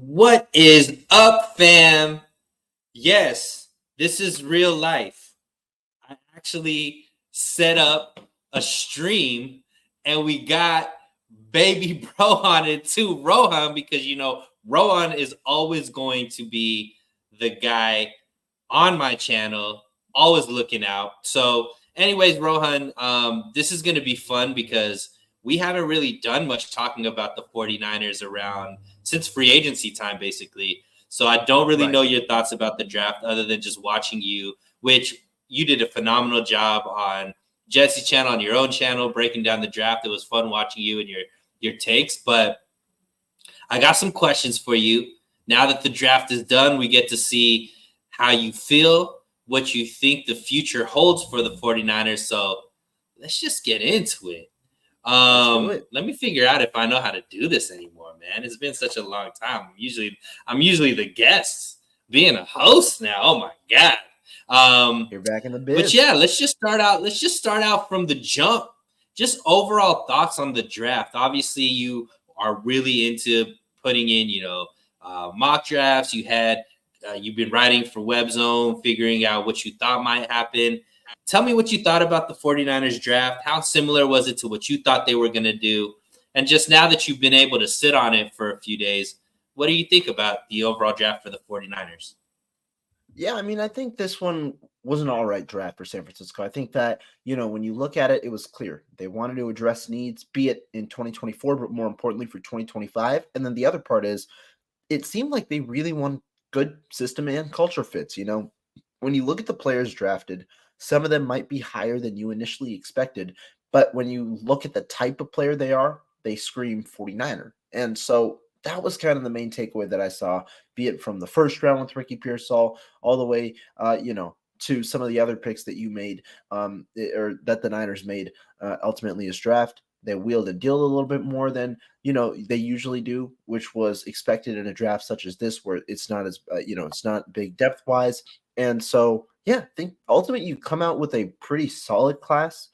What is up, fam? Yes, this is real life. I actually set up a stream and we got baby bro on it too, Rohan, because Rohan is always going to be the guy on my channel, always looking out. So, anyways, Rohan, this is going to be fun because we haven't really done much talking about the 49ers around since free agency time, basically. So I don't really know your thoughts about the draft other than just watching you, which you did a phenomenal job on Jesse's channel, on your own channel, breaking down the draft. It was fun watching you and your takes. But I got some questions for you. Now that the draft is done, we get to see how you feel, what you think the future holds for the 49ers. So let's just get into it. Let me figure out if I know how to do this anymore, man. It's been such a long time. I'm usually the guest, being a host now. Oh my God. You're back in the biz. But yeah, let's just start out from the jump. Just overall thoughts on the draft. Obviously, you are really into putting in, mock drafts. You've been writing for WebZone, figuring out what you thought might happen. Tell me what you thought about the 49ers draft. How similar was it to what you thought they were going to do? And just now that you've been able to sit on it for a few days, what do you think about the overall draft for the 49ers? Yeah, I mean, I think this one was an all right draft for San Francisco. I think that, when you look at it, it was clear. They wanted to address needs, be it in 2024, but more importantly for 2025. And then the other part is it seemed like they really want good system and culture fits. When you look at the players drafted, some of them might be higher than you initially expected. But when you look at the type of player they scream 49er. And so that was kind of the main takeaway that I saw, be it from the first round with Ricky Pearsall all the way, to some of the other picks that you made, or that the Niners made ultimately as draft. They wheeled and dealed a little bit more than they usually do, which was expected in a draft such as this, where it's not as it's not big depth wise. And so, yeah, I think ultimately you come out with a pretty solid class.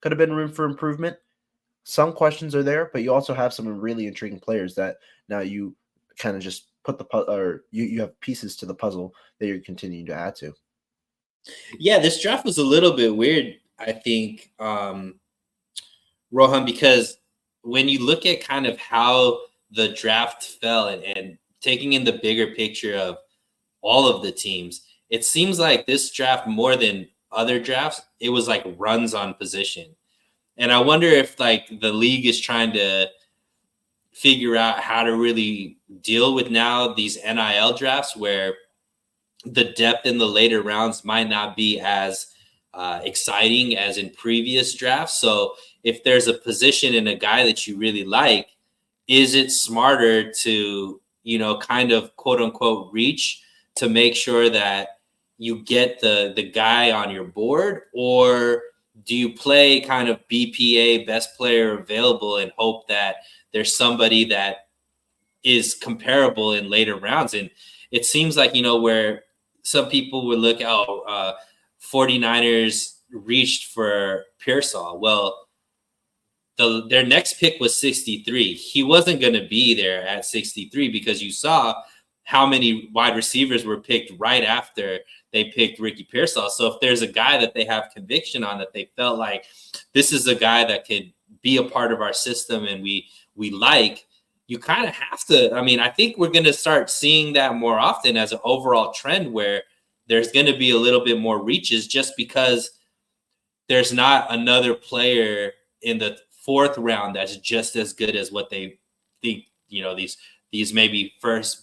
Could have been room for improvement. Some questions are there, but you also have some really intriguing players that now you kind of just put you have pieces to the puzzle that you're continuing to add to. Yeah, this draft was a little bit weird, I think, Rohan, because when you look at kind of how the draft fell and taking in the bigger picture of all of the teams, it seems like this draft, more than other drafts, it was like runs on position. And I wonder if like the league is trying to figure out how to really deal with now these NIL drafts where the depth in the later rounds might not be as exciting as in previous drafts. So if there's a position in a guy that you really like, is it smarter to, kind of quote unquote reach to make sure that you get the guy on your board? Or do you play kind of BPA, best player available, and hope that there's somebody that is comparable in later rounds? And it seems like, where some people would look, 49ers reached for Pearsall. Well, their next pick was 63. He wasn't going to be there at 63 because you saw how many wide receivers were picked right after they picked Ricky Pearsall. So if there's a guy that they have conviction on, that they felt like this is a guy that could be a part of our system and we like, you kind of have to. I mean, I think we're going to start seeing that more often as an overall trend where there's going to be a little bit more reaches just because there's not another player in the fourth round that's just as good as what they think, these maybe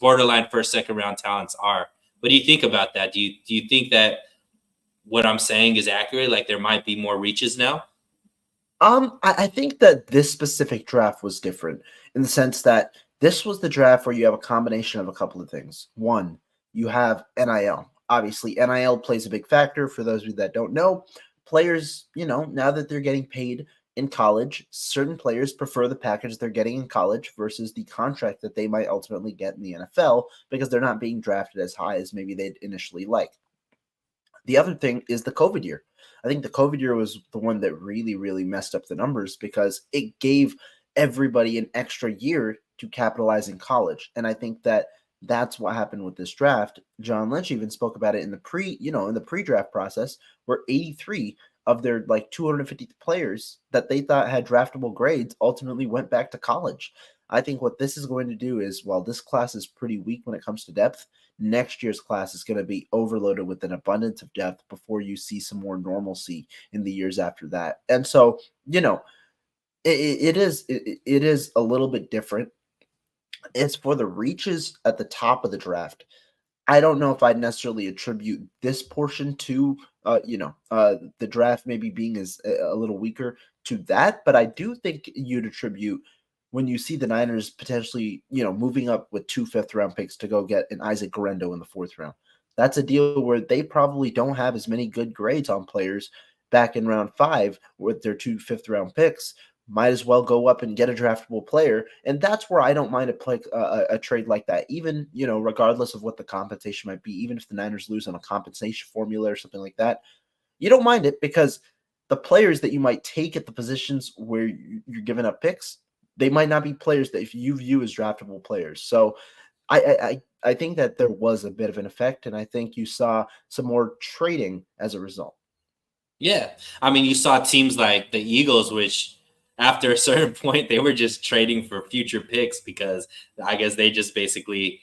borderline first, second round talents are. What do you think about that? Do you think that what I'm saying is accurate? Like there might be more reaches now? I think that this specific draft was different in the sense that this was the draft where you have a combination of a couple of things. One, you have NIL. Obviously, NIL plays a big factor. For those of you that don't know, players, now that they're getting paid in college, certain players prefer the package they're getting in college versus the contract that they might ultimately get in the NFL because they're not being drafted as high as maybe they'd initially like. The other thing is the COVID year. I think the COVID year was the one that really, really messed up the numbers because it gave everybody an extra year to capitalize in college. And I think that That's what happened with this draft. John Lynch even spoke about it in the pre-draft process, where 83 of their like 250 players that they thought had draftable grades ultimately went back to college. I think what this is going to do is, while this class is pretty weak when it comes to depth, next year's class is going to be overloaded with an abundance of depth before you see some more normalcy in the years after that. And so, it is a little bit different. It's for the reaches at the top of the draft. I don't know if I'd necessarily attribute this portion to, the draft maybe being a little weaker to that, but I do think you'd attribute when you see the Niners potentially, moving up with 2 5th-round picks to go get an Isaac Guerendo in the 4th round. That's a deal where they probably don't have as many good grades on players back in round 5 with their 2 5th-round picks. Might as well go up and get a draftable player, and that's where I don't mind a trade like that. Even regardless of what the compensation might be, even if the Niners lose on a compensation formula or something like that, you don't mind it because the players that you might take at the positions where you're giving up picks, they might not be players that if you view as draftable players. So I think that there was a bit of an effect, and I think you saw some more trading as a result. Yeah. I mean, you saw teams like the Eagles, which after a certain point, they were just trading for future picks because I guess they just basically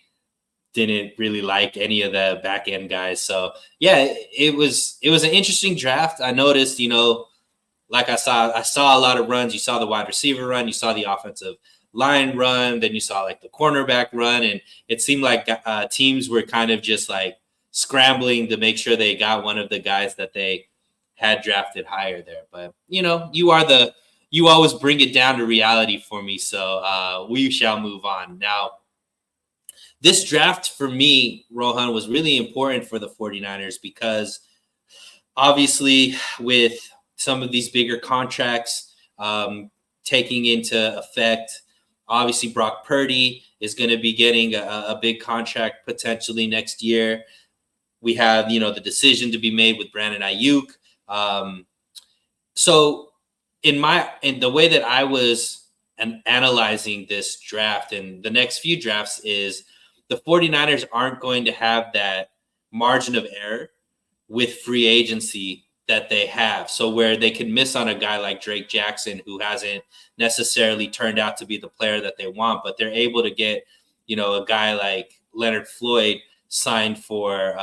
didn't really like any of the back end guys. So yeah, it was an interesting draft. I noticed, like I saw a lot of runs. You saw the wide receiver run, you saw the offensive line run, then you saw like the cornerback run, and it seemed like teams were kind of just like scrambling to make sure they got one of the guys that they had drafted higher there. But you always bring it down to reality for me, so we shall move on now. This draft for me, Rohan, was really important for the 49ers because obviously with some of these bigger contracts taking into effect, obviously Brock Purdy is going to be getting a big contract potentially next year. We have, the decision to be made with Brandon Aiyuk. So in the way that I was analyzing this draft and the next few drafts is the 49ers aren't going to have that margin of error with free agency that they have. So where they can miss on a guy like Drake Jackson, who hasn't necessarily turned out to be the player that they want, but they're able to get, a guy like Leonard Floyd signed for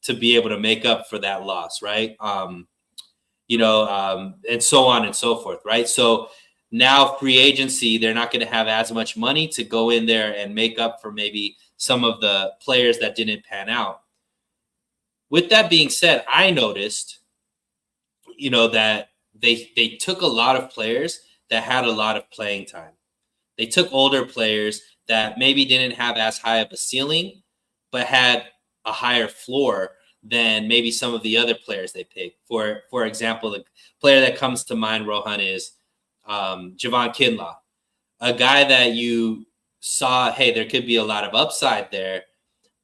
to be able to make up for that loss, right? And so on and so forth, right? So now free agency, they're not going to have as much money to go in there and make up for maybe some of the players that didn't pan out. With that being said, I noticed, that they took a lot of players that had a lot of playing time. They took older players that maybe didn't have as high of a ceiling, but had a higher floor than maybe some of the other players they picked. For example, the player that comes to mind, Rohan, is Javon Kinlaw, a guy that you saw, hey, there could be a lot of upside there,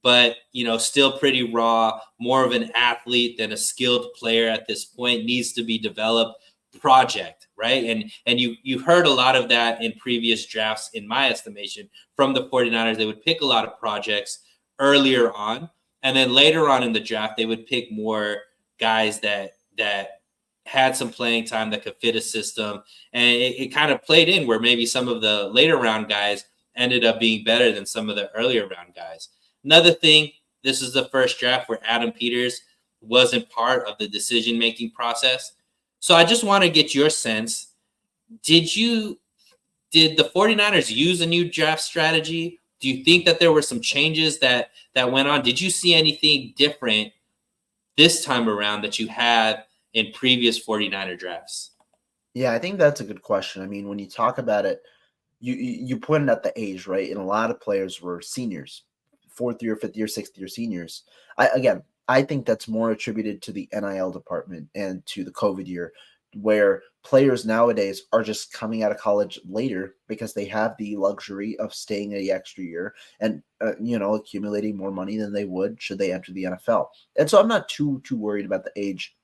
but still pretty raw, more of an athlete than a skilled player at this point, needs to be developed, project, right? And you heard a lot of that in previous drafts, in my estimation, from the 49ers. They would pick a lot of projects earlier on, and then later on in the draft, they would pick more guys that had some playing time that could fit a system. And it kind of played in where maybe some of the later round guys ended up being better than some of the earlier round guys. Another thing, this is the first draft where Adam Peters wasn't part of the decision-making process. So I just want to get your sense. Did the 49ers use a new draft strategy? Do you think that there were some changes that went on? Did you see anything different this time around that you had in previous 49er drafts? Yeah, I think that's a good question. I mean, when you talk about it, you pointed out the age, right? And a lot of players were seniors, 4th year, 5th year, 6th year seniors. I think that's more attributed to the NIL department and to the COVID year, where players nowadays are just coming out of college later because they have the luxury of staying the extra year and accumulating more money than they would should they enter the NFL. And so I'm not too worried about the age.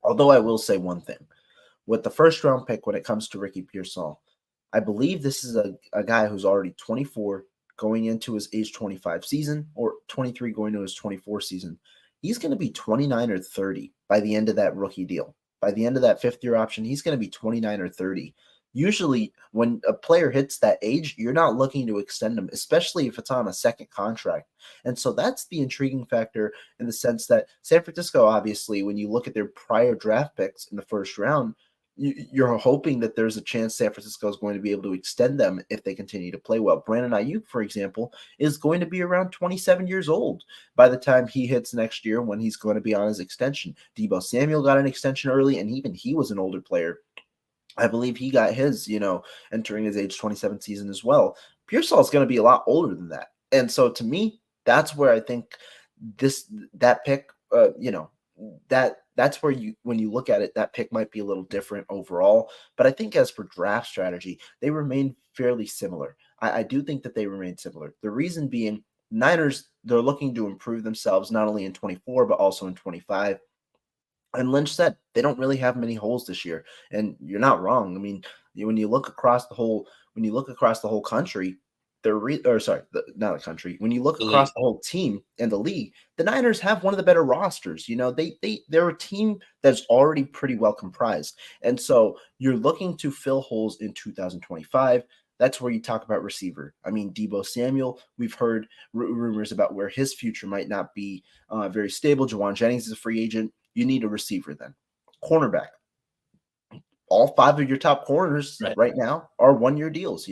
Although I will say one thing with the first round pick when it comes to Ricky Pearsall, I believe this is a guy who's already 24. going into his age 25 season, or 23 going to his 24 season, he's going to be 29 or 30 by the end of that rookie deal. By the end of that 5th year option, he's going to be 29 or 30. Usually, when a player hits that age, you're not looking to extend them, especially if it's on a second contract. And so that's the intriguing factor, in the sense that San Francisco, obviously, when you look at their prior draft picks in the first round, you're hoping that there's a chance San Francisco is going to be able to extend them if they continue to play well. Brandon Aiyuk, for example, is going to be around 27 years old by the time he hits next year, when he's going to be on his extension. Deebo Samuel got an extension early, and even he was an older player. I believe he got his, entering his age 27 season as well. Pearsall is going to be a lot older than that. And so to me, that's where I think that pick, that's where when you look at it, that pick might be a little different overall. But I think as for draft strategy, they remain fairly similar. I do think that they remain similar. The reason being, Niners, they're looking to improve themselves not only in 24, but also in 25. And Lynch said they don't really have many holes this year, and you're not wrong. I mean, when you look across the whole country, not the country. When you look across the whole team and the league, the Niners have one of the better rosters. They're a team that's already pretty well comprised, and so you're looking to fill holes in 2025. That's where you talk about receiver. I mean, Deebo Samuel, we've heard rumors about where his future might not be very stable. Jawan Jennings is a free agent. You need a receiver then. Cornerback. All 5 of your top corners right now are 1-year deals,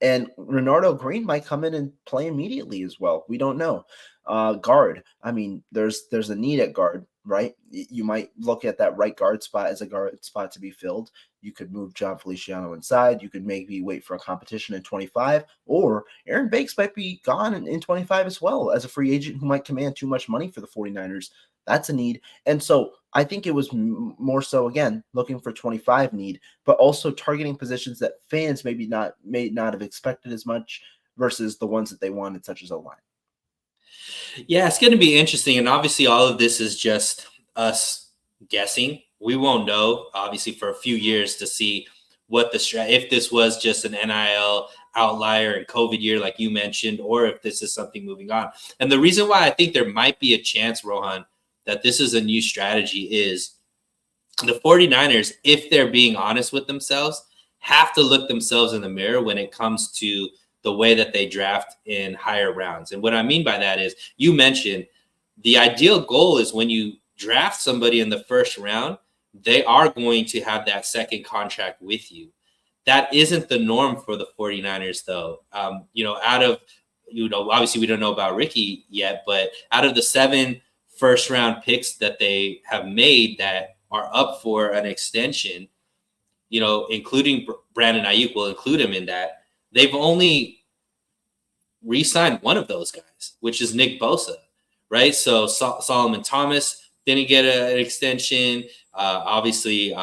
and Renardo Green might come in and play immediately as well. We don't know. Guard. I mean, there's a need at guard, right? You might look at that right guard spot as a guard spot to be filled. You could move John Feliciano inside. You could maybe wait for a competition in 25, or Aaron Banks might be gone in 25 as well, as a free agent who might command too much money for the 49ers. That's a need. And so I think it was more so, again, looking for 25 need, but also targeting positions that fans may not have expected as much, versus the ones that they wanted, such as O-line. Yeah, it's going to be interesting. And obviously all of this is just us guessing. We won't know, obviously, for a few years to see what if this was just an NIL outlier and COVID year, like you mentioned, or if this is something moving on. And the reason why I think there might be a chance, Rohan, that this is a new strategy is the 49ers, if they're being honest with themselves, have to look themselves in the mirror when it comes to the way that they draft in higher rounds. And what I mean by that is, you mentioned the ideal goal is when you draft somebody in the first round, they are going to have that second contract with you. That isn't the norm for the 49ers, though. Obviously we don't know about Ricky yet, but out of the 7 first-round picks that they have made that are up for an extension, including Brandon Aiyuk, will include him in that. They've only re-signed one of those guys, which is Nick Bosa, right? So Solomon Thomas didn't get an extension. Obviously,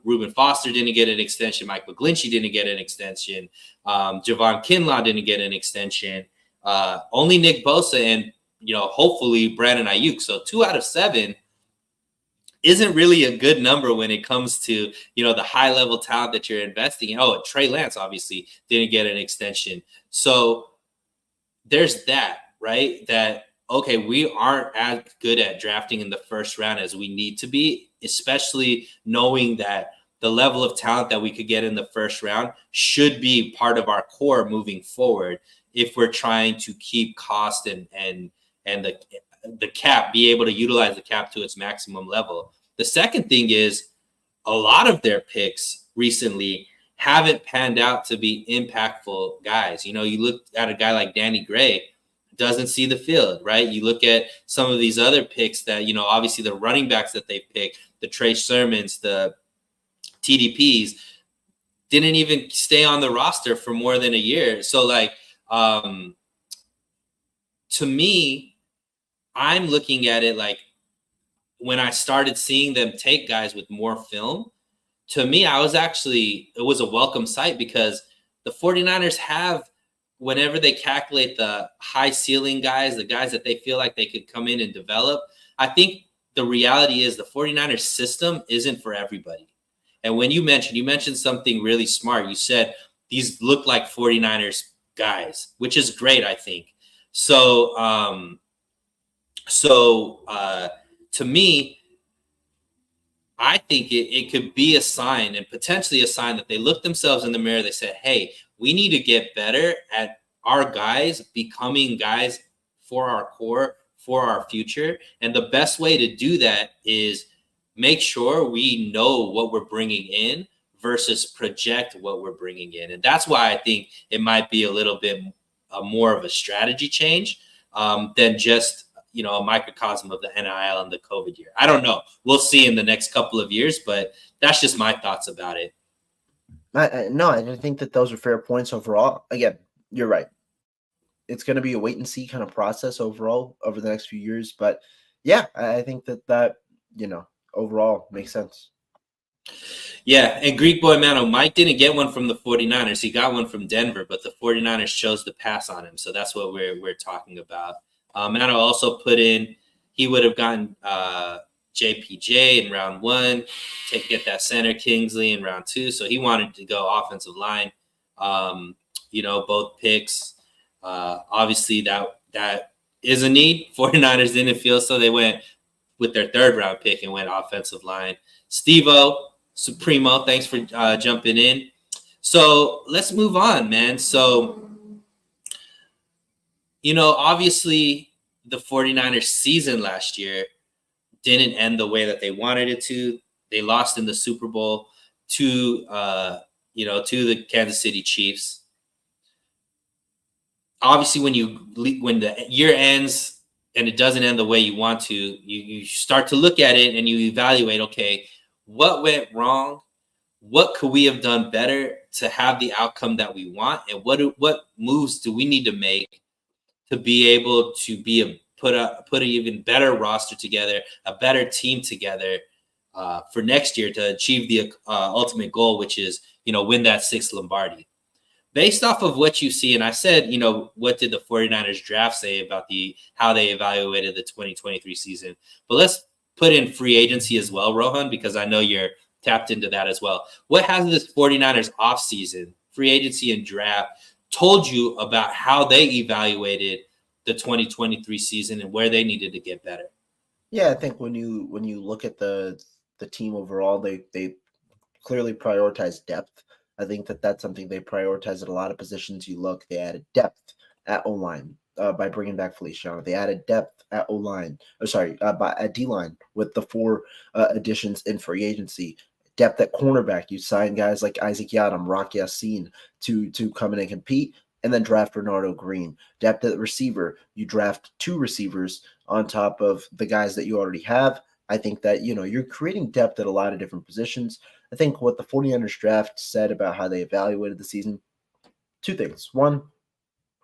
Reuben Foster didn't get an extension. Mike McGlinchey didn't get an extension. Javon Kinlaw didn't get an extension. Only Nick Bosa and, hopefully Brandon Aiyuk. So 2 out of 7 isn't really a good number when it comes to, the high level talent that you're investing in. Oh, Trey Lance obviously didn't get an extension. So there's that, right? That, okay, we aren't as good at drafting in the first round as we need to be, especially knowing that the level of talent that we could get in the first round should be part of our core moving forward if we're trying to keep cost and the cap, be able to utilize the cap to its maximum level. The second thing is, a lot of their picks recently haven't panned out to be impactful guys. You look at a guy like Danny Gray, doesn't see the field, right? You look at some of these other picks that, obviously the running backs that they picked, the Trey Sermons, the TDPs, didn't even stay on the roster for more than a year. So to me, I'm looking at it like, when I started seeing them take guys with more film, to me, it was a welcome sight, because the 49ers have, whenever they calculate the high ceiling guys, the guys that they feel like they could come in and develop, I think the reality is the 49ers system isn't for everybody. And when you mentioned something really smart, you said these look like 49ers guys, which is great, I think. So, to me, I think it could be a sign, and potentially a sign, that they look themselves in the mirror. They said, hey, we need to get better at our guys becoming guys for our core, for our future. And the best way to do that is make sure we know what we're bringing in versus project what we're bringing in. And that's why I think it might be a little bit more of a strategy change than just a microcosm of the NIL and the COVID year. I don't know. We'll see in the next couple of years, but that's just my thoughts about it. No, I think that those are fair points overall. Again, you're right. It's going to be a wait and see kind of process overall over the next few years. But yeah, I think that overall makes sense. Yeah, and Greek Boy Mano, Mike didn't get one from the 49ers. He got one from Denver, but the 49ers chose to pass on him. So that's what we're talking about. Mano also put in, he would have gotten JPJ in round 1, get that center Kingsley in round 2. So he wanted to go offensive line. Both picks. Obviously, that is a need. 49ers didn't feel so. They went with their 3rd round pick and went offensive line. Steve-O, Supremo, thanks for jumping in. So let's move on, man. So, obviously the 49ers season last year didn't end the way that they wanted it to. They lost in the Super Bowl to the Kansas City Chiefs. Obviously, when the year ends and it doesn't end the way you want to, you start to look at it and you evaluate, okay, what went wrong? What could we have done better to have the outcome that we want? And what moves do we need to make to be able to put an even better roster together, a better team together for next year to achieve the ultimate goal, which is, win that 6th Lombardi. Based off of what you see, and I said, what did the 49ers draft say about how they evaluated the 2023 season? But let's put in free agency as well, Rohan, because I know you're tapped into that as well. What has this 49ers offseason, free agency and draft, told you about how they evaluated the 2023 season and where they needed to get better? Yeah, I think when you look at the team overall, they clearly prioritize depth. I think that's something they prioritize at a lot of positions. You look, they added depth at O-line by bringing back Feliciano. They added depth at O-line, at D-line with the 4 additions in free agency. Depth at cornerback, you sign guys like Isaac Yiadom, Rock Yassin to come in and compete, and then draft Renardo Green. Depth at receiver, you draft 2 receivers on top of the guys that you already have. I think that, you're creating depth at a lot of different positions. I think what the 49ers draft said about how they evaluated the season, 2 things. One,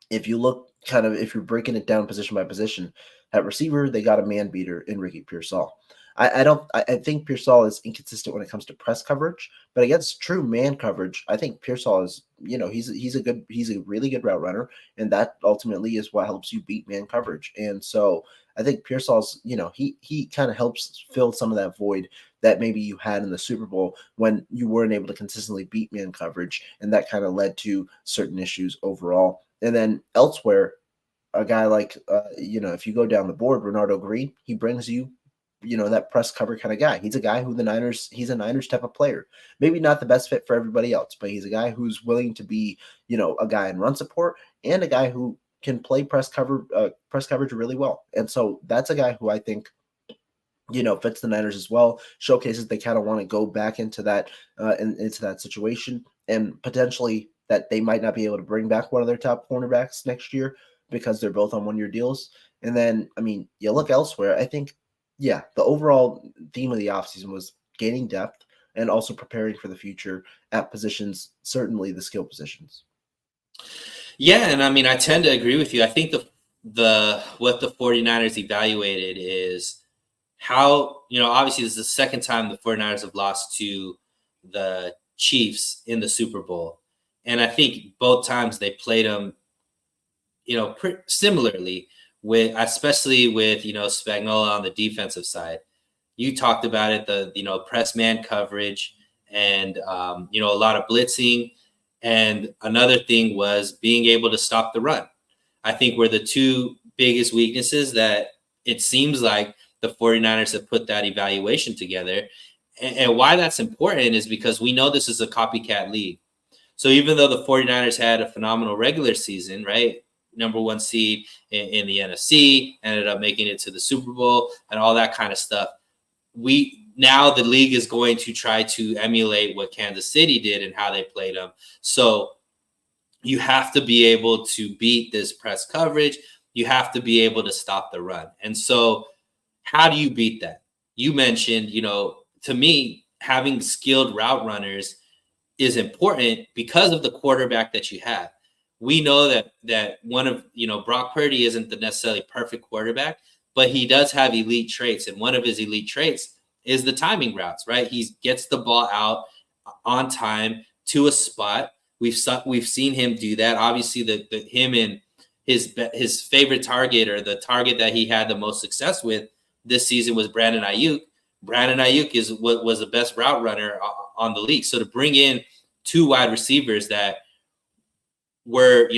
if you look if you're breaking it down position by position, at receiver, they got a man beater in Ricky Pearsall. I think Pearsall is inconsistent when it comes to press coverage, but against true man coverage, I think Pearsall is, he's a really good route runner, and that ultimately is what helps you beat man coverage. And so I think Pearsall's, he kind of helps fill some of that void that maybe you had in the Super Bowl when you weren't able to consistently beat man coverage, and that kind of led to certain issues overall. And then elsewhere, a guy like, if you go down the board, Renardo Green, he brings you, that press cover kind of guy. He's a guy who he's a Niners type of player. Maybe not the best fit for everybody else, but he's a guy who's willing to be, a guy in run support and a guy who can play press coverage really well. And so that's a guy who I think, fits the Niners as well, showcases they kind of want to go back into that into that situation, and potentially that they might not be able to bring back one of their top cornerbacks next year because they're both on 1-year deals. And then, you look elsewhere, I think, yeah, the overall theme of the offseason was gaining depth and also preparing for the future at positions, certainly the skill positions. Yeah, and I tend to agree with you. I think what the 49ers evaluated is how, obviously this is the second time the 49ers have lost to the Chiefs in the Super Bowl. And I think both times they played them, similarly, especially with Spagnuolo on the defensive side. You talked about it, the press man coverage and a lot of blitzing. And another thing was being able to stop the run. I think were the two biggest weaknesses that it seems like the 49ers have put that evaluation together. And why that's important is because we know this is a copycat league. So even though the 49ers had a phenomenal regular season, right? Number one seed in the NFC, ended up making it to the Super Bowl and all that kind of stuff. Now the league is going to try to emulate what Kansas City did and how they played them. So you have to be able to beat this press coverage. You have to be able to stop the run. And so how do you beat that? You mentioned, to me, having skilled route runners is important because of the quarterback that you have. We know that one of, Brock Purdy isn't the necessarily perfect quarterback, but he does have elite traits. And one of his elite traits is the timing routes, right? He gets the ball out on time to a spot. We've seen him do that. Obviously, him and his favorite target, or the target that he had the most success with this season, was Brandon Aiyuk. Brandon Aiyuk is what was the best route runner on the league. So to bring in two wide receivers that were,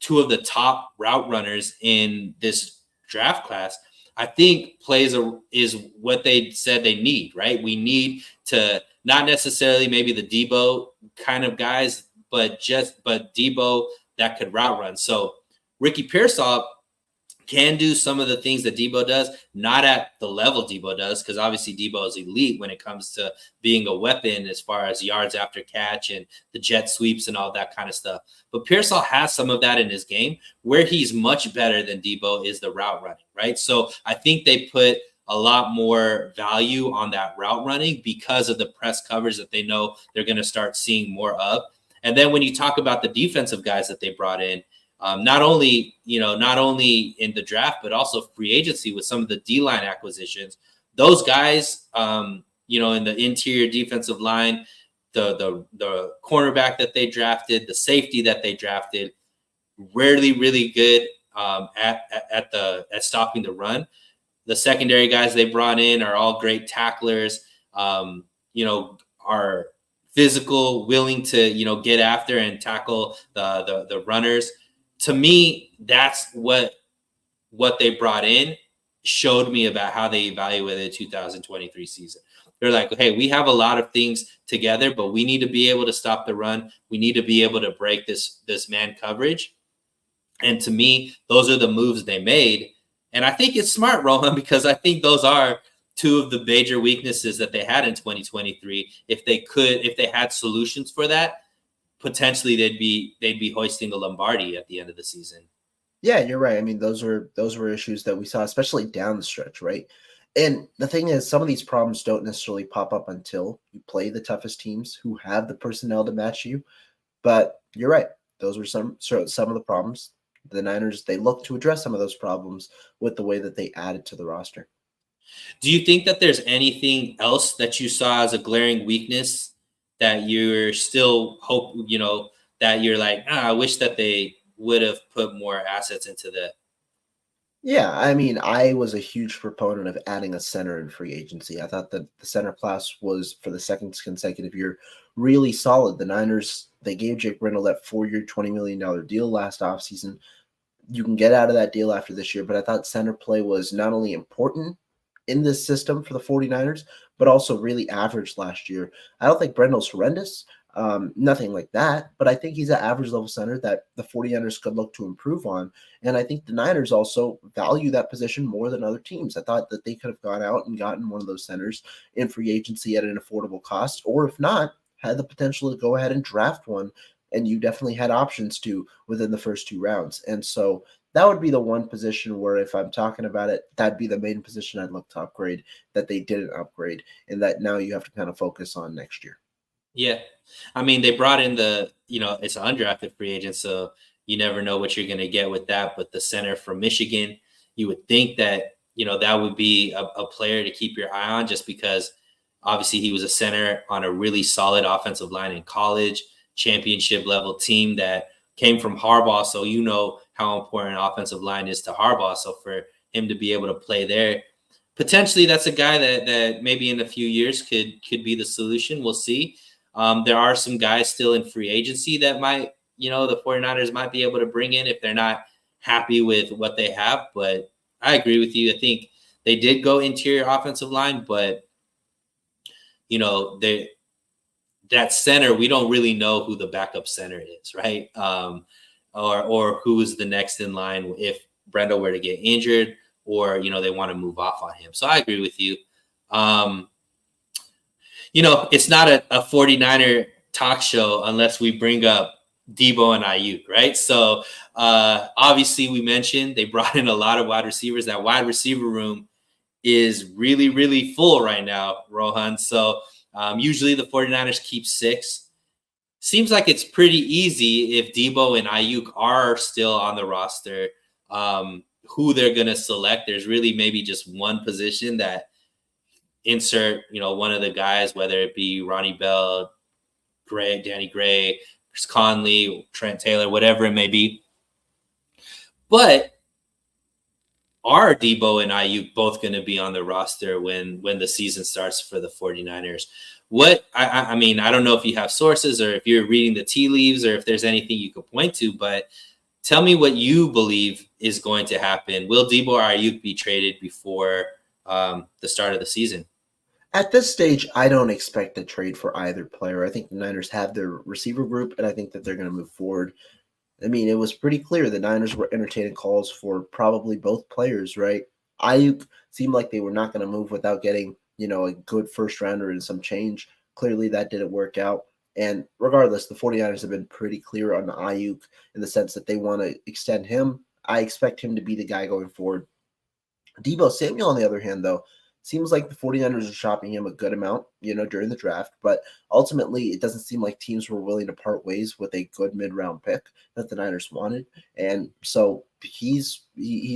two of the top route runners in this draft class, I think is what they said they need, right? We need to not necessarily maybe the Deebo kind of guys, but Deebo that could route run. So Ricky Pearsall can do some of the things that Deebo does, not at the level Deebo does, because obviously Deebo is elite when it comes to being a weapon as far as yards after catch and the jet sweeps and all that kind of stuff. But Pearsall has some of that in his game. Where he's much better than Deebo is the route running, right? So I think they put a lot more value on that route running because of the press covers that they know they're going to start seeing more of. And then when you talk about the defensive guys that they brought in, not only in the draft, but also free agency with some of the D-line acquisitions, those guys, in the interior defensive line, the cornerback that they drafted, the safety that they drafted, really good at stopping the run. The secondary guys they brought in are all great tacklers, are physical, willing to, get after and tackle the runners. To me, that's what they brought in showed me about how they evaluated the 2023 season. They're like, hey, we have a lot of things together, but we need to be able to stop the run. We need to be able to break this man coverage. And to me, those are the moves they made. And I think it's smart, Rohan, because I think those are two of the major weaknesses that they had in 2023. If they had solutions for that, potentially they'd be hoisting the Lombardi at the end of the season. Yeah, you're right. I mean, those were issues that we saw, especially down the stretch, right? And the thing is, some of these problems don't necessarily pop up until you play the toughest teams who have the personnel to match you. But you're right; those were some of the problems. The Niners, they look to address some of those problems with the way that they added to the roster. Do you think that there's anything else that you saw as a glaring weakness that you're still that you're like, I wish that they would have put more assets into that? Yeah, I mean, I was a huge proponent of adding a center in free agency. I thought that the center class was, for the second consecutive year, really solid. The Niners, they gave Jake Brendel that 4-year, $20 million deal last offseason. You can get out of that deal after this year, but I thought center play was not only important in this system for the 49ers, but also really average last year. I don't think Brendel's horrendous, nothing like that, but I think he's an average level center that the 49ers could look to improve on. And I think the Niners also value that position more than other teams. I thought that they could have gone out and gotten one of those centers in free agency at an affordable cost, or if not, had the potential to go ahead and draft one. And you definitely had options to within the first 2 rounds. And so that would be the one position where, if I'm talking about it, that'd be the main position I'd look to upgrade that they didn't upgrade, and that now you have to kind of focus on next year. Yeah. I mean, they brought in it's an undrafted free agent, so you never know what you're going to get with that. But the center from Michigan, you would think that, that would be a player to keep your eye on, just because obviously he was a center on a really solid offensive line in college, championship level team that came from Harbaugh. So how important offensive line is to Harbaugh. So for him to be able to play there, potentially that's a guy that maybe in a few years could be the solution. We'll see. There are some guys still in free agency that might, the 49ers might be able to bring in if they're not happy with what they have. But I agree with you. I think they did go interior offensive line, but they that center, we don't really know who the backup center is, right? Or who is the next in line if Brendel were to get injured, or they want to move off on him. So I agree with you. It's not a 49er talk show unless we bring up Deebo and Aiyuk, right? So obviously we mentioned they brought in a lot of wide receivers. That wide receiver room is really, really full right now, Rohan. So usually the 49ers keep 6. Seems like it's pretty easy if Deebo and Aiyuk are still on the roster, who they're going to select. There's really maybe just one position that insert, one of the guys, whether it be Ronnie Bell, Danny Gray, Chris Conley, Trent Taylor, whatever it may be. But are Deebo and Aiyuk both going to be on the roster when the season starts for the 49ers? I mean, I don't know if you have sources or if you're reading the tea leaves or if there's anything you could point to, but tell me what you believe is going to happen. Will Deebo or Aiyuk be traded before the start of the season? At this stage, I don't expect a trade for either player. I think the Niners have their receiver group, and I think that they're going to move forward. I mean, it was pretty clear the Niners were entertaining calls for probably both players, right? Ayuk seemed like they were not going to move without getting, a good first rounder and some change. Clearly, that didn't work out. And regardless, the 49ers have been pretty clear on Ayuk in the sense that they want to extend him. I expect him to be the guy going forward. Deebo Samuel, on the other hand, though, seems like the 49ers are shopping him a good amount, during the draft. But ultimately, it doesn't seem like teams were willing to part ways with a good mid-round pick that the Niners wanted. And so he's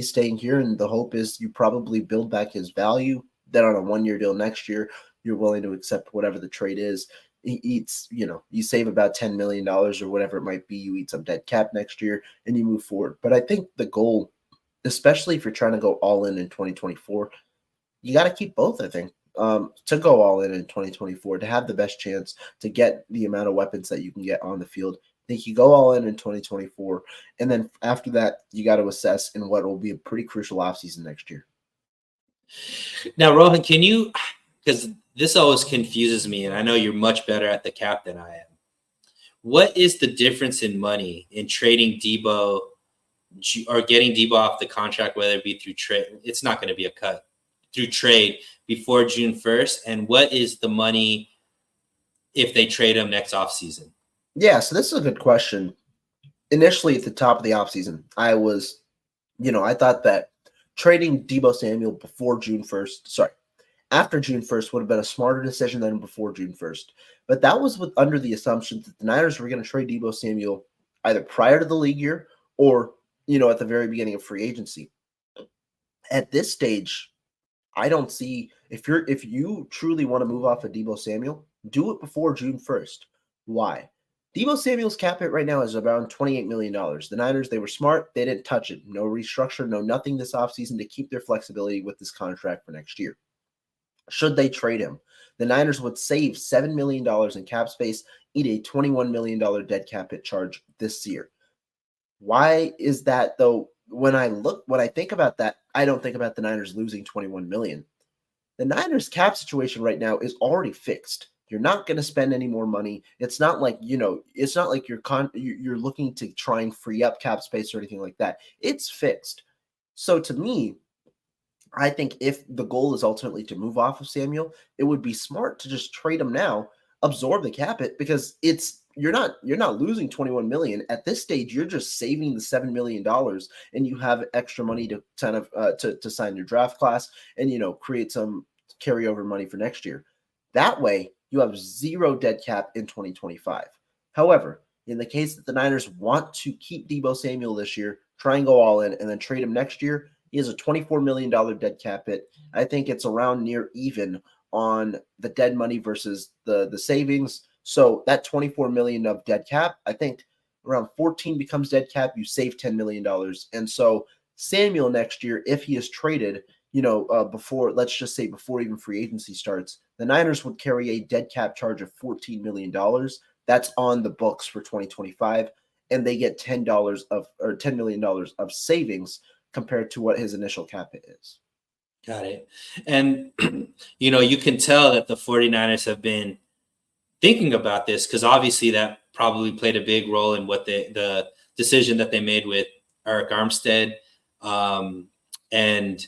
staying here, and the hope is you probably build back his value. Then on a one-year deal next year, you're willing to accept whatever the trade is. He eats, you save about $10 million or whatever it might be. You eat some dead cap next year, and you move forward. But I think the goal, especially if you're trying to go all in 2024, you got to keep both, I think, to go all in 2024, to have the best chance to get the amount of weapons that you can get on the field. I think you go all in 2024, and then after that, you got to assess in what will be a pretty crucial offseason next year. Now, Rohan, can you, because this always confuses me, and I know you're much better at the cap than I am. What is the difference in money in trading Deebo or getting Deebo off the contract, whether it be through trade? It's not going to be a cut. Through trade before June 1st, and what is the money if they trade him next offseason? Yeah, so this is a good question. Initially, at the top of the offseason, I was, I thought that trading Deebo Samuel before June 1st, after June 1st would have been a smarter decision than before June 1st. But that was under the assumption that the Niners were going to trade Deebo Samuel either prior to the league year or, at the very beginning of free agency. At this stage, I don't see if you truly want to move off of Deebo Samuel, do it before June 1st. Why? Deebo Samuel's cap hit right now is around $28 million. The Niners, they were smart. They didn't touch it. No restructure, no nothing this offseason to keep their flexibility with this contract for next year. Should they trade him, the Niners would save $7 million in cap space, eat a $21 million dead cap hit charge this year. Why is that, though? When I think about that, I don't think about the Niners losing $21 million. The Niners cap situation right now is already fixed. You're not going to spend any more money. It's not like, it's not like you're looking to try and free up cap space or anything like that. It's fixed. So to me, I think if the goal is ultimately to move off of Samuel, it would be smart to just trade him now, absorb the cap hit, because you're not losing 21 million at this stage. You're just saving the $7 million, and you have extra money to kind of to sign your draft class and create some carryover money for next year. That way, you have zero dead cap in 2025. However, in the case that the Niners want to keep Deebo Samuel this year, try and go all in, and then trade him next year, he has a $24 million dead cap hit. I think it's around near even on the dead money versus the savings. So that $24 million of dead cap, I think around 14 becomes dead cap. You save $10 million. And so Samuel next year, if he is traded, before, let's just say before even free agency starts, the Niners would carry a dead cap charge of $14 million. That's on the books for 2025, and they get $10 million of savings compared to what his initial cap hit is. Got it. And, you can tell that the 49ers have been thinking about this because obviously that probably played a big role in what the decision that they made with Eric Armstead. And,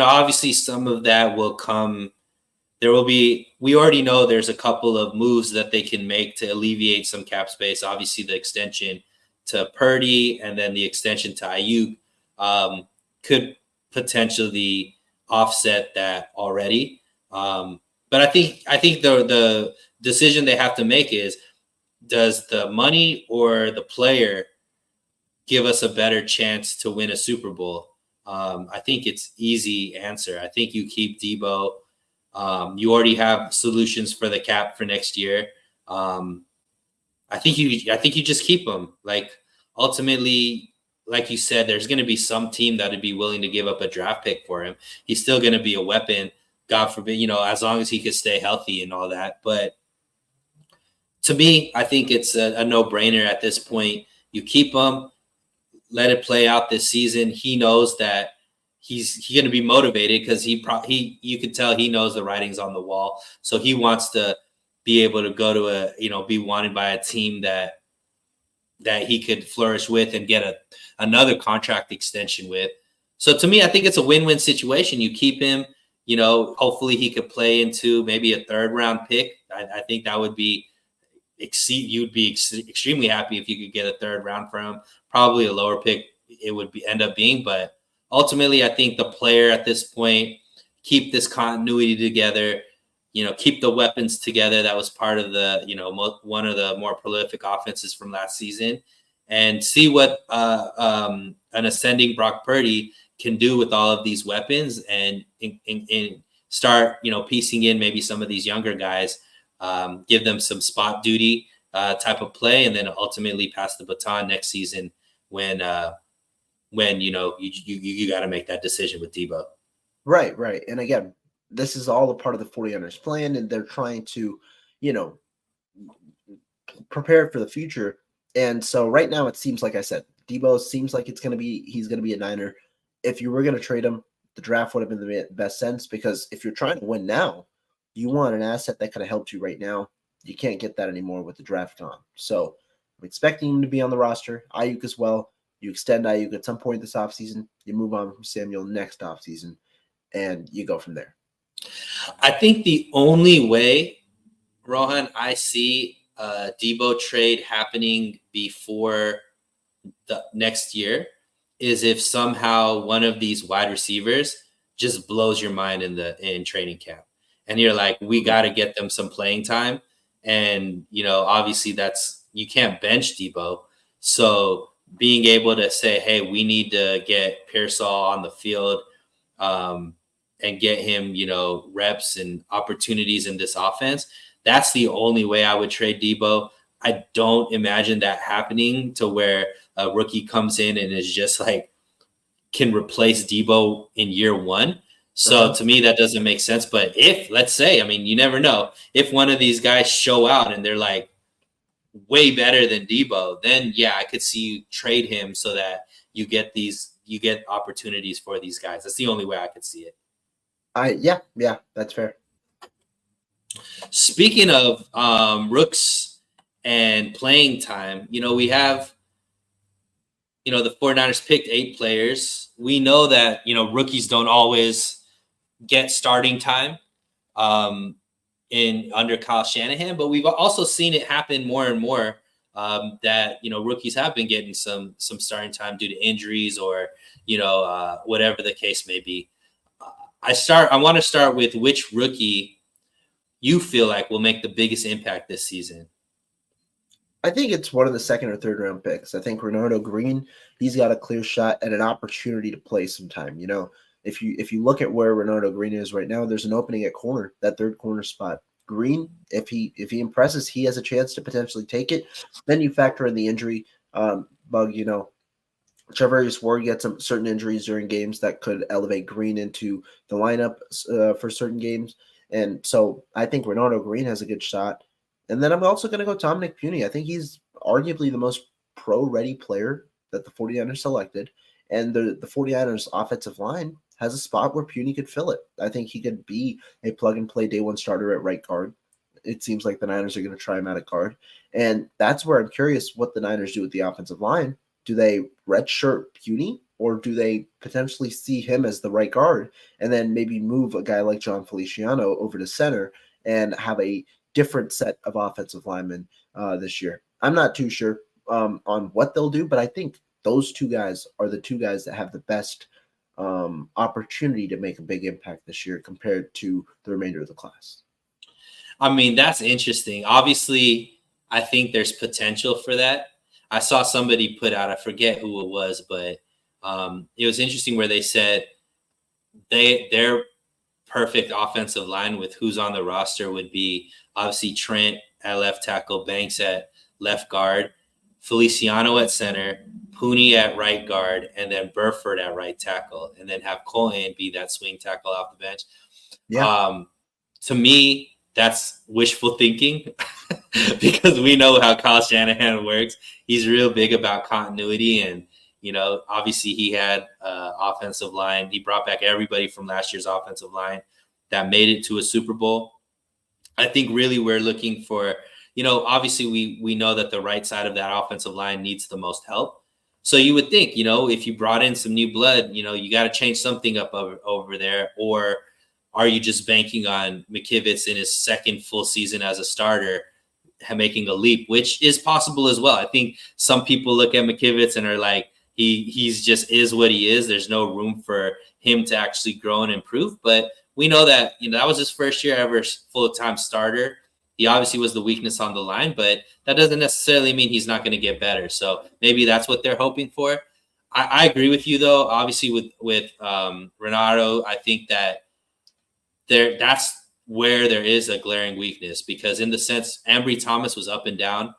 obviously some of that will come. We already know there's a couple of moves that they can make to alleviate some cap space. Obviously the extension to Purdy and then the extension to Aiyuk could potentially offset that already. But I think the decision they have to make is, does the money or the player give us a better chance to win a Super Bowl? I think it's easy answer. I think you keep Deebo. You already have solutions for the cap for next year. I think you just keep him. Like ultimately, like you said, there's going to be some team that would be willing to give up a draft pick for him. He's still going to be a weapon, God forbid, as long as he could stay healthy and all that. But to me, I think it's a no-brainer at this point. You keep him, let it play out this season. He knows that he's going to be motivated because you could tell he knows the writing's on the wall. So he wants to be able to go to be wanted by a team that he could flourish with and get another contract extension with. So to me, I think it's a win-win situation. You keep him, hopefully he could play into maybe a third round pick. I think that would be you'd be extremely happy if you could get a third round for him. Probably a lower pick it would end up being, but ultimately I think the player at this point, keep this continuity together, keep the weapons together. That was part of the, one of the more prolific offenses from last season, and see what an ascending Brock Purdy can do with all of these weapons, and start, piecing in maybe some of these younger guys, give them some spot duty type of play, and then ultimately pass the baton next season when you got to make that decision with Deebo. Right. And again, this is all a part of the 49ers plan, and they're trying to, prepare for the future. And so right now it seems, like I said, Deebo seems like he's going to be a Niner. If you were going to trade him, the draft would have been the best sense, because if you're trying to win now, you want an asset that could have helped you right now. You can't get that anymore with the draft on. So I'm expecting him to be on the roster. Aiyuk as well. You extend Aiyuk at some point this offseason. You move on from Samuel next offseason, and you go from there. I think the only way, Rohan, I see a Deebo trade happening before the next year is if somehow one of these wide receivers just blows your mind in training camp, and you're like, we got to get them some playing time. And, obviously you can't bench Deebo. So being able to say, hey, we need to get Pearsall on the field, and get him, reps and opportunities in this offense. That's the only way I would trade Deebo. I don't imagine that happening to where a rookie comes in and is just like, can replace Deebo in year one. So to me, that doesn't make sense. But if, let's say, you never know, if one of these guys show out and they're like way better than Deebo, then yeah, I could see you trade him so that you get opportunities for these guys. That's the only way I could see it. Yeah, that's fair. Speaking of rooks and playing time, we have, the 49ers picked 8 players. We know that, rookies don't always get starting time under Kyle Shanahan, but we've also seen it happen more and more, that, rookies have been getting some starting time due to injuries or, whatever the case may be. I want to start with which rookie you feel like will make the biggest impact this season. I think it's one of the second or third round picks. I think Renardo Green, he's got a clear shot and an opportunity to play some time. If you look at where Renardo Green is right now, there's an opening at corner, that third corner spot. Green, if he impresses, he has a chance to potentially take it. Then you factor in the injury bug. Charvarius Ward gets some certain injuries during games that could elevate Green into the lineup for certain games. And so I think Renardo Green has a good shot. And then I'm also going to go Dominic Puny. I think he's arguably the most pro-ready player that the 49ers selected. And the 49ers offensive line has a spot where Puny could fill it. I think he could be a plug-and-play day one starter at right guard. It seems like the Niners are going to try him out at guard. And that's where I'm curious what the Niners do with the offensive line. Do they redshirt Puny, or do they potentially see him as the right guard and then maybe move a guy like John Feliciano over to center and have a different set of offensive linemen this year? I'm not too sure on what they'll do, but I think those two guys are the two guys that have the best opportunity to make a big impact this year compared to the remainder of the class. I mean, that's interesting. Obviously, I think there's potential for that. I saw somebody put out, I forget who it was, but it was interesting where they said their perfect offensive line with who's on the roster would be obviously Trent at left tackle, Banks at left guard, Feliciano at center, Pooney at right guard, and then Burford at right tackle, and then have Cohen be that swing tackle off the bench. Yeah. To me, that's wishful thinking because we know how Kyle Shanahan works. He's real big about continuity, and obviously he had offensive line. He brought back everybody from last year's offensive line that made it to a Super Bowl. I think really we're looking for, obviously we know that the right side of that offensive line needs the most help. So you would think, if you brought in some new blood, you got to change something up over there. Or are you just banking on McKivitz in his second full season as a starter making a leap, which is possible as well? I think some people look at McKivitz and are like, he's just is what he is. There's no room for him to actually grow and improve. But we know that, that was his first year ever full-time starter. He obviously was the weakness on the line, but that doesn't necessarily mean he's not going to get better. So maybe that's what they're hoping for. I agree with you, though. Obviously, with Renato, I think that that's where there is a glaring weakness, because in the sense Ambry Thomas was up and down.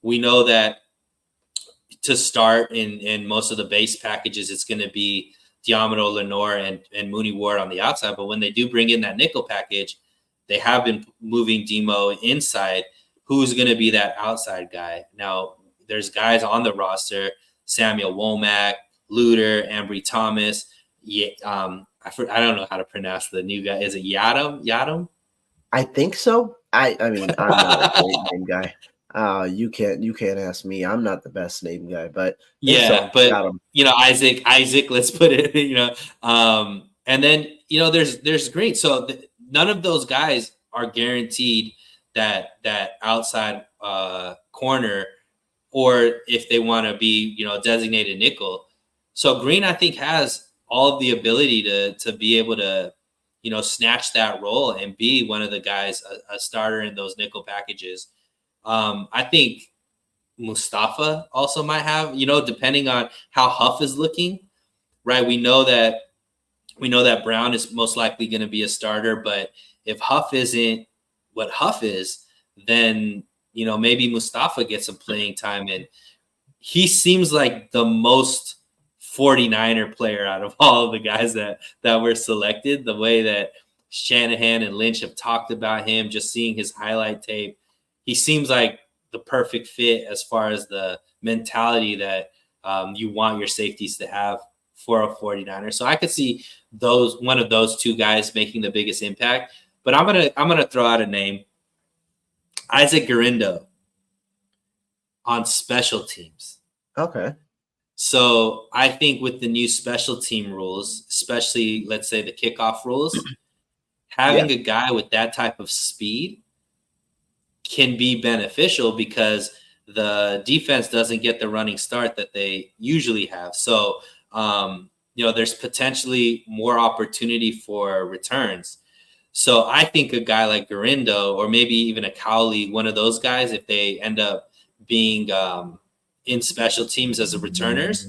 We know that to start in most of the base packages, it's going to be Diamano, Lenore, and Mooney Ward on the outside. But when they do bring in that nickel package, they have been moving Demo inside. Who's going to be that outside guy? Now, there's guys on the roster, Samuel Womack, Luter, Ambry Thomas. Yeah, I don't know how to pronounce the new guy. Is it Yadam? I think so. I mean, I'm not a great name guy. You can't ask me. I'm not the best name guy, but Yeah, so. but Isaac, let's put it, and then there's Green. So none of those guys are guaranteed that outside corner, or if they want to be designated nickel. So Green, I think, has all of the ability to be able to snatch that role and be one of the guys, a starter in those nickel packages. I think Mustafa also might have, depending on how Huff is looking, right? We know that Brown is most likely going to be a starter, but if Huff isn't what Huff is, then maybe Mustafa gets some playing time, and he seems like the most 49er player out of all of the guys that were selected. The way that Shanahan and Lynch have talked about him, just seeing his highlight tape, he seems like the perfect fit as far as the mentality that you want your safeties to have for a 49er. So I could see one of those two guys making the biggest impact. But I'm gonna throw out a name, Isaac Garindo, on special teams. Okay. So I think with the new special team rules, especially let's say the kickoff rules, having a guy with that type of speed can be beneficial, because the defense doesn't get the running start that they usually have. So, there's potentially more opportunity for returns. So I think a guy like Garindo, or maybe even a Cowley, one of those guys, if they end up being in special teams as a returners,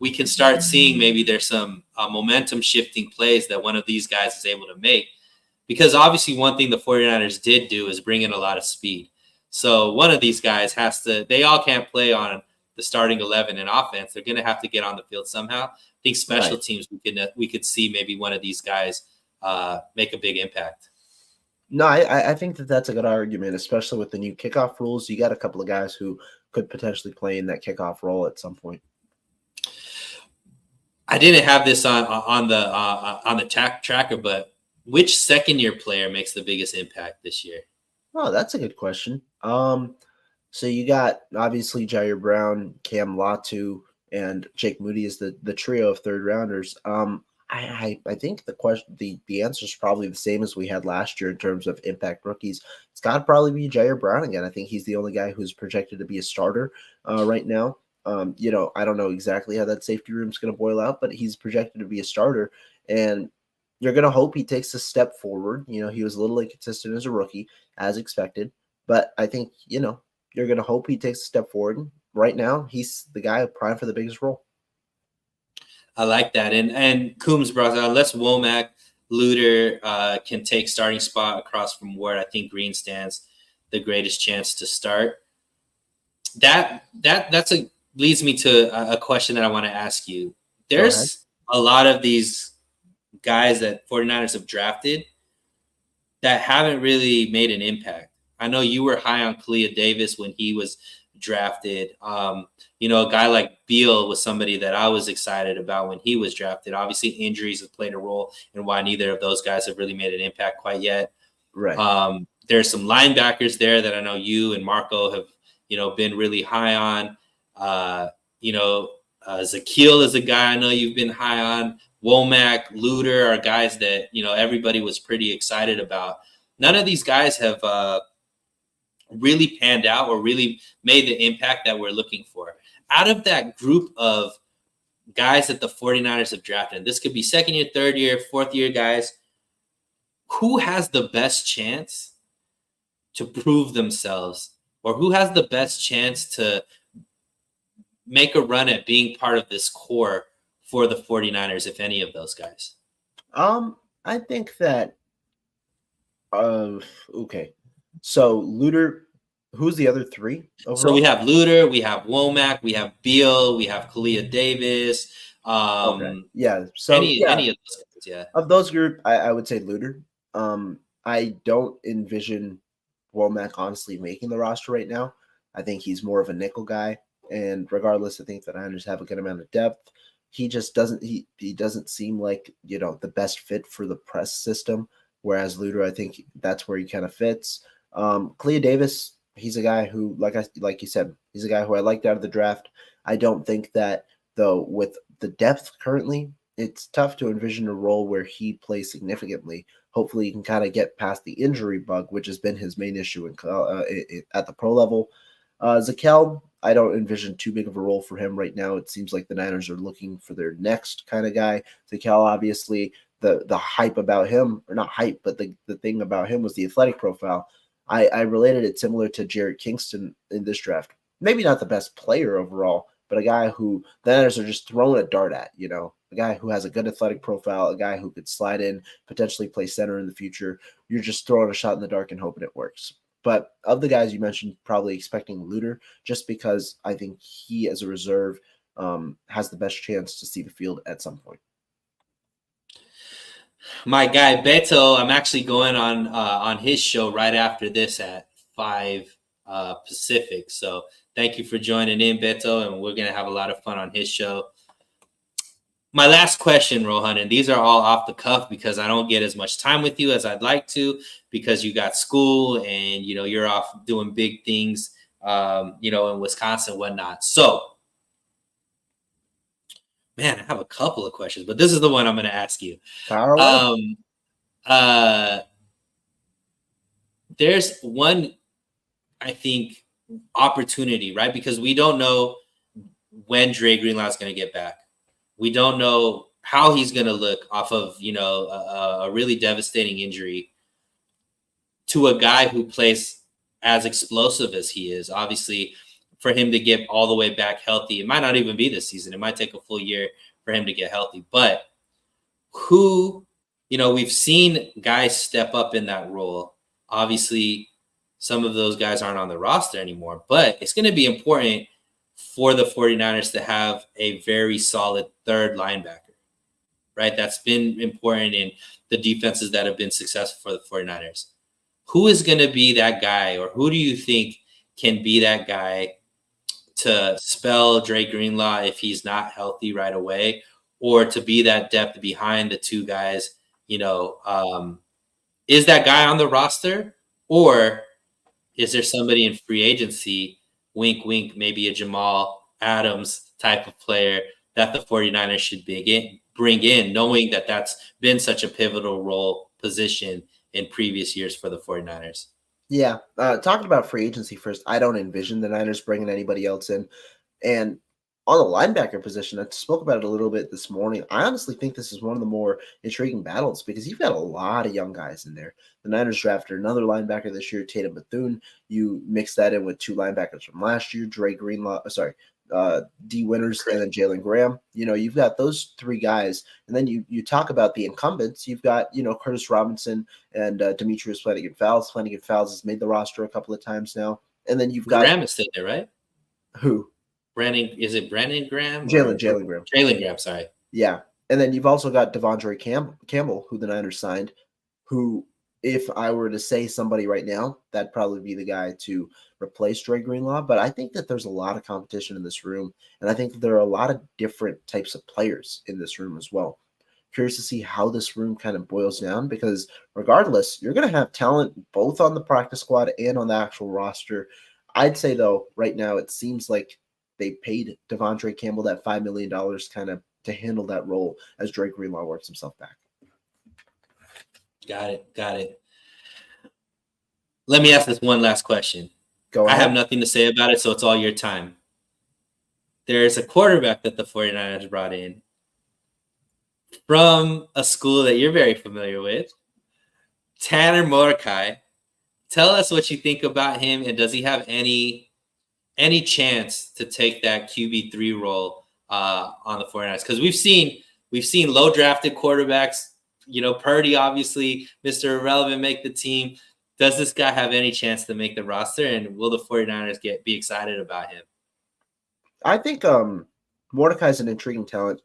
we can start seeing maybe there's some momentum shifting plays that one of these guys is able to make. Because obviously one thing the 49ers did do is bring in a lot of speed. So one of these guys they all can't play on the starting 11 in offense. They're going to have to get on the field somehow. I think special teams, we could see maybe one of these guys make a big impact. No, I think that that's a good argument, especially with the new kickoff rules. You got a couple of guys who could potentially play in that kickoff role at some point. I didn't have this on the tracker, but which second year player makes the biggest impact this year? Oh, that's a good question. So you got obviously Jair Brown, Cam Latu, and Jake Moody is the trio of third rounders. I think the answer is probably the same as we had last year in terms of impact rookies. It's got to probably be Jair Brown again. I think he's the only guy who's projected to be a starter right now. I don't know exactly how that safety room is going to boil out, but he's projected to be a starter, and you're going to hope he takes a step forward. He was a little inconsistent as a rookie, as expected, but I think you're going to hope he takes a step forward. And right now, he's the guy primed for the biggest role. I like that. And Coombs brought out, unless Womack, Luter can take starting spot across from Ward, I think Green stands the greatest chance to start. That's leads me to a question that I want to ask you. There's a lot of these guys that 49ers have drafted that haven't really made an impact. I know you were high on Kalia Davis when he was drafted. A guy like Beal was somebody that I was excited about when he was drafted. Obviously, injuries have played a role in why neither of those guys have really made an impact quite yet. Right. There's some linebackers there that I know you and Marco have, been really high on. Zakeel is a guy I know you've been high on. Womack, Luter are guys that, everybody was pretty excited about. None of these guys have really panned out or really made the impact that we're looking for. Out of that group of guys that the 49ers have drafted, this could be second year, third year, fourth year guys, who has the best chance to prove themselves, or who has the best chance to make a run at being part of this core for the 49ers, if any of those guys? I think that okay. So Luter, who's the other three So we overall? have Luter, we have Womack, we have Beal, we have Kalia Davis. Okay. Um, Yeah. So any of those guys, yeah. of those group, I would say Luter. I don't envision Womack honestly making the roster right now. I think he's more of a nickel guy, and regardless, I think the Niners have a good amount of depth. He just doesn't he doesn't seem like the best fit for the press system. Whereas Luter, I think that's where he kind of fits. Clea Davis, he's a guy who, like you said, he's a guy who I liked out of the draft. I don't think that though with the depth currently, it's tough to envision a role where he plays significantly. Hopefully, he can kind of get past the injury bug, which has been his main issue at the pro level. Zakel, I don't envision too big of a role for him right now. It seems like the Niners are looking for their next kind of guy. Zakel, obviously, the hype about him, or not hype, but the thing about him was the athletic profile. I related it similar to Jarrett Kingston in this draft. Maybe not the best player overall, but a guy who the Niners are just throwing a dart at, a guy who has a good athletic profile, a guy who could slide in, potentially play center in the future. You're just throwing a shot in the dark and hoping it works. But of the guys you mentioned, probably expecting Luter, just because I think he, as a reserve, has the best chance to see the field at some point. My guy Beto, I'm actually going on his show right after this at 5 Pacific. So thank you for joining in, Beto, and we're gonna have a lot of fun on his show. My last question, Rohan, and these are all off the cuff because I don't get as much time with you as I'd like to because you got school and you're off doing big things, in Wisconsin and whatnot. So, man, I have a couple of questions, but this is the one I'm going to ask you. Power away. Um, there's one, I think, opportunity, right? Because we don't know when Dre Greenlaw's going to get back. We don't know how he's going to look off of, a really devastating injury to a guy who plays as explosive as he is. Obviously, for him to get all the way back healthy, it might not even be this season. It might take a full year for him to get healthy. But we've seen guys step up in that role. Obviously, some of those guys aren't on the roster anymore, but it's going to be important for the 49ers to have a very solid third linebacker, right? That's been important in the defenses that have been successful for the 49ers. who is going to be that guy, or who do you think can be that guy to spell Dre Greenlaw if he's not healthy right away, or to be that depth behind the two guys? Is that guy on the roster, or is there somebody in free agency, wink, wink, maybe a Jamal Adams type of player that the 49ers should bring in, knowing that that's been such a pivotal role position in previous years for the 49ers? Yeah. Talking about free agency first, I don't envision the Niners bringing anybody else in. And on the linebacker position, I spoke about it a little bit this morning. I honestly think this is one of the more intriguing battles because you've got a lot of young guys in there. The Niners drafted another linebacker this year, Tatum Bethune. You mix that in with two linebackers from last year, Dre Greenlaw, D. Winters, and then Jalen Graham. You've got those three guys, and then you talk about the incumbents. You've got Curtis Robinson and Demetrius Flanagan-Fowles. Flanagan-Fowles has made the roster a couple of times now, and then you've got Graham is still there, right? who? Brandon, is it Brandon Graham or Jalen Graham. Jalen Graham? Sorry. Yeah. And then you've also got Devondre Campbell, who the Niners signed, who, if I were to say somebody right now, that'd probably be the guy to replace Dre Greenlaw. But I think that there's a lot of competition in this room. And I think that there are a lot of different types of players in this room as well. Curious to see how this room kind of boils down because regardless, you're going to have talent both on the practice squad and on the actual roster. I'd say, though, right now it seems like they paid Devondre Campbell that $5 million kind of to handle that role as Dre Greenlaw works himself back. Got it. Let me ask this one last question. Go ahead. I have nothing to say about it, so it's all your time. There's a quarterback that the 49ers brought in from a school that you're very familiar with, Tanner Mordecai. Tell us what you think about him, and does he have any chance to take that QB3 role on the 49ers? Because we've seen low drafted quarterbacks, Purdy, obviously, Mr. Irrelevant, make the team. Does this guy have any chance to make the roster, and will the 49ers be excited about him? I think Mordecai's an intriguing talent.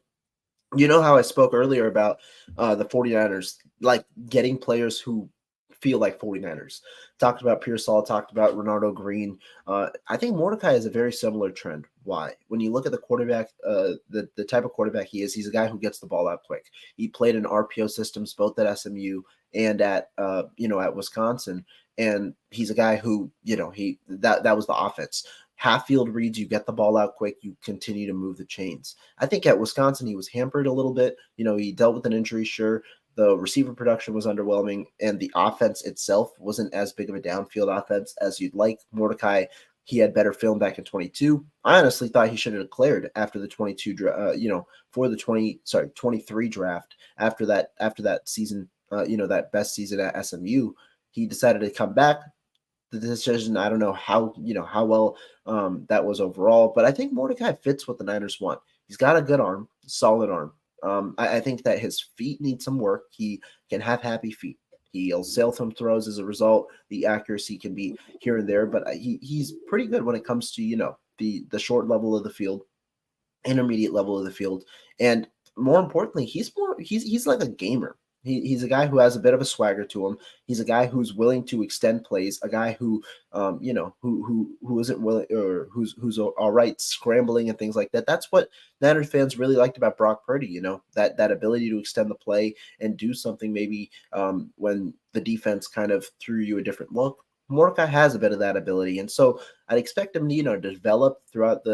You know how I spoke earlier about the 49ers, like getting players who feel like 49ers. Talked about Pearsall, talked about Renardo Green. I think Mordecai is a very similar trend. Why? When you look at the quarterback, the type of quarterback he is, he's a guy who gets the ball out quick. He played in RPO systems both at SMU and at Wisconsin, and he's a guy who that was the offense. Half field reads, you get the ball out quick, you continue to move the chains. I think at Wisconsin he was hampered a little bit. He dealt with an injury, sure. The receiver production was underwhelming, and the offense itself wasn't as big of a downfield offense as you'd like. Mordecai, he had better film back in 22. I honestly thought he should have declared after the 23 draft after that season, that best season at SMU. He decided to come back. The decision, I don't know how well that was overall, but I think Mordecai fits what the Niners want. He's got a good arm, solid arm. I think that his feet need some work. He can have happy feet. He'll sail some throws as a result. The accuracy can be here and there, but he's pretty good when it comes to the short level of the field, intermediate level of the field, and more importantly, he's like a gamer. He's a guy who has a bit of a swagger to him. He's a guy who's willing to extend plays. A guy who, who isn't willing or who's all right scrambling and things like that. That's what Niners fans really liked about Brock Purdy. That ability to extend the play and do something maybe when the defense kind of threw you a different look. Mordecai has a bit of that ability, and so I'd expect him to develop throughout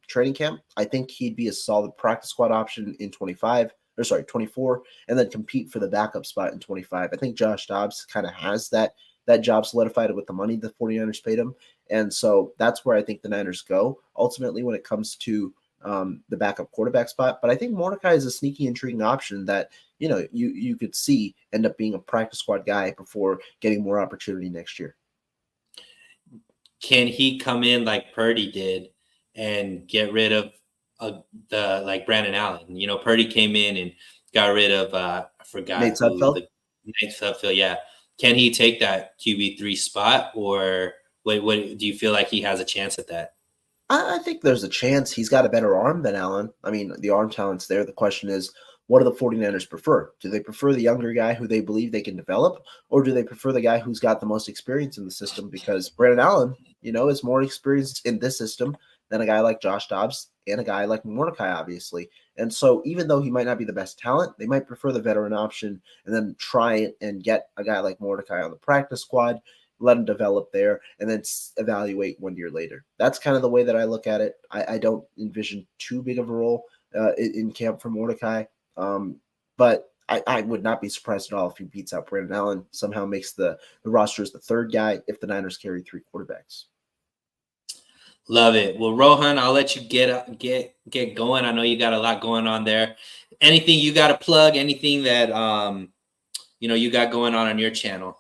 training camp. I think he'd be a solid practice squad option in 24, and then compete for the backup spot in 25. I think Josh Dobbs kind of has that job solidified with the money the 49ers paid him. And so that's where I think the Niners go ultimately when it comes to the backup quarterback spot. But I think Mordecai is a sneaky, intriguing option that, you could see end up being a practice squad guy before getting more opportunity next year. Can he come in like Purdy did and get rid of like Brandon Allen? Purdy came in and got rid of I forgot Nate Sudfeld. Nate Sudfeld, yeah. Can he take that QB3 spot, or what do you feel like he has a chance at that? I think there's a chance. He's got a better arm than Allen. I mean, the arm talent's there. The question is, what do the 49ers prefer? Do they prefer the younger guy who they believe they can develop, or do they prefer the guy who's got the most experience in the system? Because Brandon Allen, is more experienced in this system than a guy like Josh Dobbs and a guy like Mordecai, obviously. And so even though he might not be the best talent, they might prefer the veteran option and then try it and get a guy like Mordecai on the practice squad, let him develop there, and then evaluate 1 year later. That's kind of the way that I look at it. I don't envision too big of a role in camp for Mordecai. But I would not be surprised at all if he beats out Brandon Allen, somehow makes the roster as the third guy if the Niners carry 3 quarterbacks. Love it. Well, Rohan, I'll let you get going. I know you got a lot going on there. Anything you got to plug? Anything that you got going on your channel?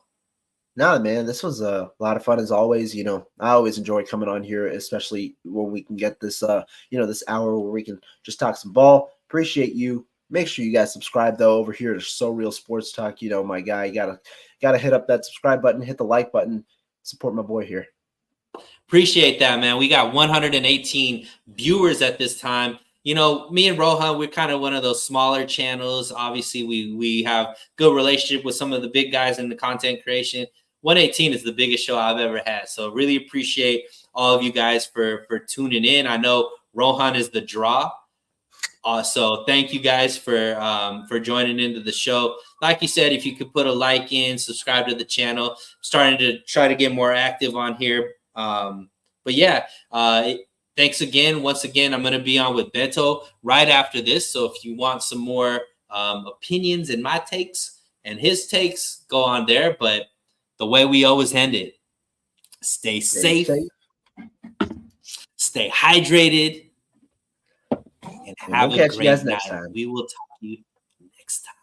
No, man, this was a lot of fun as always. I always enjoy coming on here, especially when we can get this this hour where we can just talk some ball. Appreciate you. Make sure you guys subscribe though over here to So Real Sports Talk. My guy, you gotta hit up that subscribe button, hit the like button, support my boy here. Appreciate that, man. We got 118 viewers at this time. Me and Rohan, we're kind of one of those smaller channels. Obviously, we have good relationship with some of the big guys in the content creation. 118 is the biggest show I've ever had. So really appreciate all of you guys for tuning in. I know Rohan is the draw. So thank you guys for joining into the show. Like you said, if you could put a like in, subscribe to the channel. Starting to try to get more active on here. But yeah, thanks again. Once again, I'm going to be on with Beto right after this. So if you want some more opinions and my takes and his takes, go on there. But the way we always end it, stay safe, stay hydrated, and have we'll a catch you guys great next night. time. We will talk to you next time.